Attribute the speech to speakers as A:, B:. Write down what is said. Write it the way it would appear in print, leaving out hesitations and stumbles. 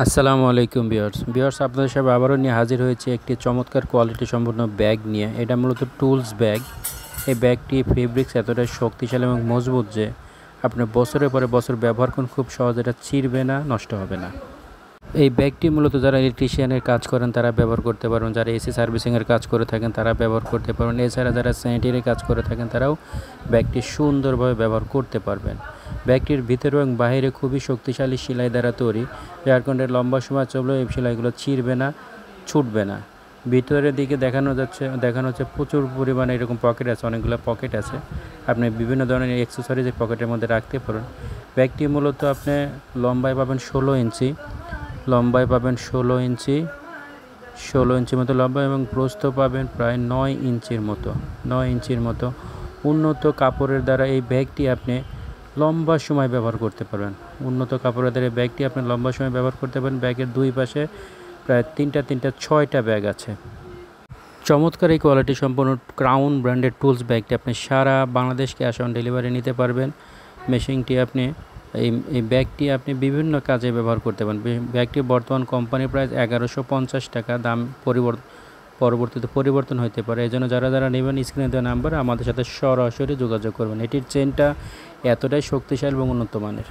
A: আসসালামু আলাইকুম ভিউয়ার্স আপনাদের সাথে আবারও নিয়ে হাজির হয়েছে একটি চমৎকার কোয়ালিটি সম্পন্ন ব্যাগ নিয়ে। এটা মূলত টুলস ব্যাগ। এই ব্যাগটি ফেব্রিক্স এতটাই শক্তিশালী এবং মজবুত যে আপনি বছরের পরে বছর ব্যবহার করুন, খুব সহজে এটা ছিঁড়বে না, নষ্ট হবে না। এই ব্যাগটি মূলত যারা ইলেকট্রিশিয়ানের কাজ করেন তারা ব্যবহার করতে পারবেন, যারা এসি সার্ভিসিংয়ের কাজ করে থাকেন তারা ব্যবহার করতে পারবেন, এছাড়া যারা স্যানিটারির কাজ করে থাকেন তারাও ব্যাগটি সুন্দরভাবে ব্যবহার করতে পারবেন। ব্যাগটির ভিতরে এবং বাইরে খুবই শক্তিশালী সেলাই দ্বারা তৈরি, যার কারণে লম্বা সময় চললেও এই সেলাইগুলো ছিঁড়বে না, ছুটবে না। ভিতরের দিকে দেখানো হচ্ছে প্রচুর পরিমাণে এরকম পকেট আছে, অনেকগুলো পকেট আছে। আপনি বিভিন্ন ধরনের অ্যাক্সেসরিজ এই পকেটের মধ্যে রাখতে পারেন। ব্যাগটি মূলত আপনি লম্বায় পাবেন 16 ইঞ্চি, 16 ইঞ্চি মতো লম্বা, এবং প্রস্থ পাবেন প্রায় 9 ইঞ্চির মতো। উন্নত কাপড়ের দ্বারা এই ব্যাগটি আপনি লম্বা সময় ব্যবহার করতে পারবেন। ব্যাগের দুই পাশে প্রায় তিনটা 6টা ব্যাগ আছে। চমৎকার এই কোয়ালিটি সম্পন্ন ক্রাউন ব্র্যান্ডের টুলস ব্যাগটি আপনি সারা বাংলাদেশ ক্যাশ অন ডেলিভারি নিতে পারবেন। মেশিনটি আপনি এই ব্যাগটি আপনি বিভিন্ন কাজে ব্যবহার করতে পারেন। ব্যাগটি বর্তমান কোম্পানি প্রাইস 1150 টাকা, দাম পরবর্তীতে পরিবর্তন হতে পারে। এই জন্য যারা নেবেন স্ক্রিনে দেওয়া নাম্বারে আমাদের সাথে সরাসরি যোগাযোগ করবেন। এটির চেনটা এতটাই শক্তিশালী এবং উন্নত মানের।